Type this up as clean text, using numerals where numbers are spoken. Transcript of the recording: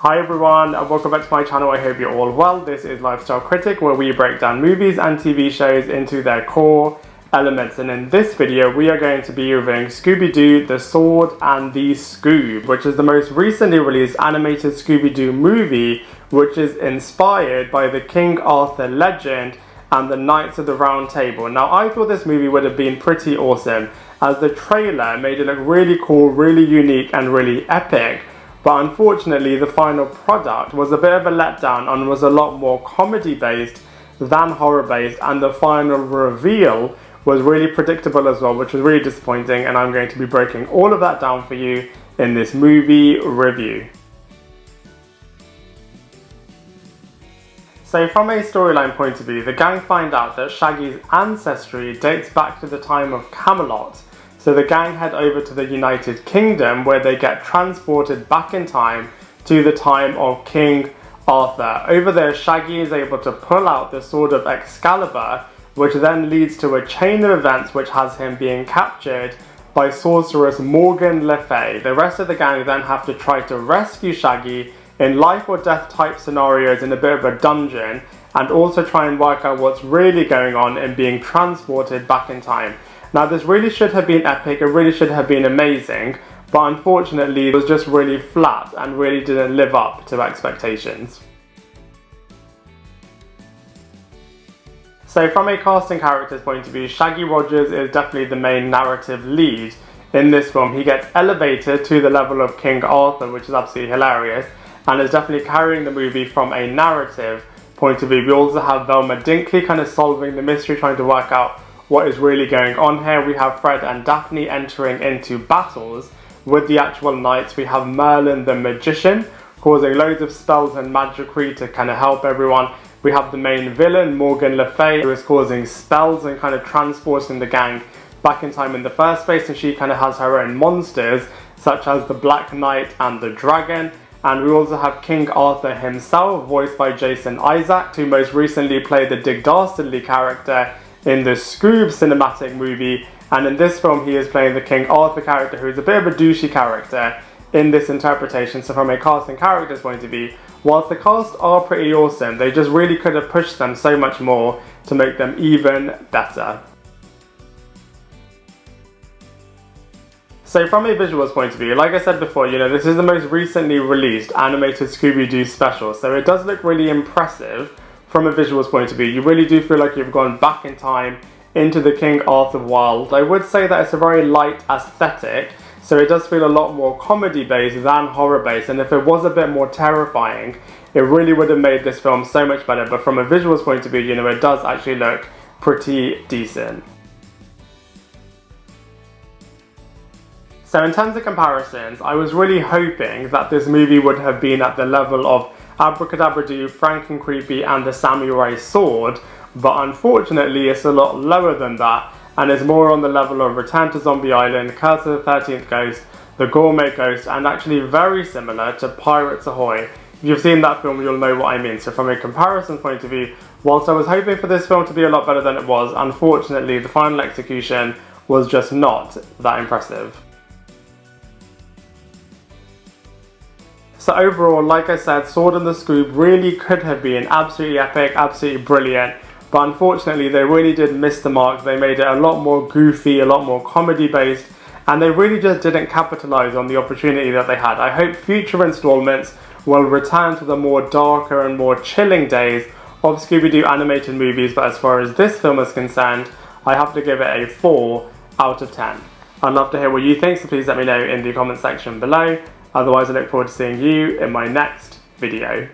Hi everyone and welcome back to my channel. I hope you're all well. This is Lifestyle Critic, where we break down movies and TV shows into their core elements, and in this video we are going to be reviewing Scooby Doo, The Sword and the Scoob, which is the most recently released animated Scooby Doo movie, which is inspired by the King Arthur legend and the Knights of the Round Table. Now I thought this movie would have been pretty awesome, as the trailer made it look really cool, really unique and really epic. But unfortunately, the final product was a bit of a letdown and was a lot more comedy based than horror based, and the final reveal was really predictable as well, which was really disappointing, and I'm going to be breaking all of that down for you in this movie review. So from a storyline point of view, the gang find out that Shaggy's ancestry dates back to the time of Camelot. So the gang head over to the United Kingdom, where they get transported back in time to the time of King Arthur. Over there, Shaggy is able to pull out the Sword of Excalibur, which then leads to a chain of events which has him being captured by sorceress Morgan Le Fay. The rest of the gang then have to try to rescue Shaggy in life or death type scenarios in a bit of a dungeon, and also try and work out what's really going on in being transported back in time. Now this really should have been epic, it really should have been amazing, but unfortunately it was just really flat and really didn't live up to expectations. So from a casting character's point of view, Shaggy Rogers is definitely the main narrative lead in this film. He gets elevated to the level of King Arthur, which is absolutely hilarious, and is definitely carrying the movie from a narrative point of view. We also have Velma Dinkley kind of solving the mystery, trying to work out what is really going on here. We have Fred and Daphne entering into battles with the actual knights. We have Merlin the magician causing loads of spells and magicry to kind of help everyone. We have the main villain, Morgan Le Fay, who is causing spells and kind of transporting the gang back in time in the first place, and she kind of has her own monsters such as the Black Knight and the Dragon. And we also have King Arthur himself, voiced by Jason Isaacs, who most recently played the Dick Dastardly character in the Scoob cinematic movie, and in this film he is playing the King Arthur character, who is a bit of a douchey character in this interpretation. So from a casting character's point of view, whilst the cast are pretty awesome, they just really could have pushed them so much more to make them even better. So from a visuals point of view, like I said before, this is the most recently released animated Scooby Doo special, so it does look really impressive. From a visuals point of view, you really do feel like you've gone back in time into the King Arthur world. I would say that it's a very light aesthetic, so it does feel a lot more comedy based than horror based, and if it was a bit more terrifying, it really would have made this film so much better. But from a visuals point of view, it does actually look pretty decent. So in terms of comparisons, I was really hoping that this movie would have been at the level of Abracadabra Doo, Franken-Creepy and the Samurai Sword, but unfortunately it's a lot lower than that and is more on the level of Return to Zombie Island, Curse of the 13th Ghost, The Gourmet Ghost, and actually very similar to Pirates Ahoy. If you've seen that film, you'll know what I mean. So from a comparison point of view, whilst I was hoping for this film to be a lot better than it was, unfortunately the final execution was just not that impressive. So overall, like I said, Sword and the Scoob really could have been absolutely epic, absolutely brilliant, but unfortunately they really did miss the mark. They made it a lot more goofy, a lot more comedy based, and they really just didn't capitalise on the opportunity that they had. I hope future installments will return to the more darker and more chilling days of Scooby Doo animated movies, but as far as this film is concerned, I have to give it a 4 out of 10. I'd love to hear what you think, so please let me know in the comment section below. Otherwise, I look forward to seeing you in my next video.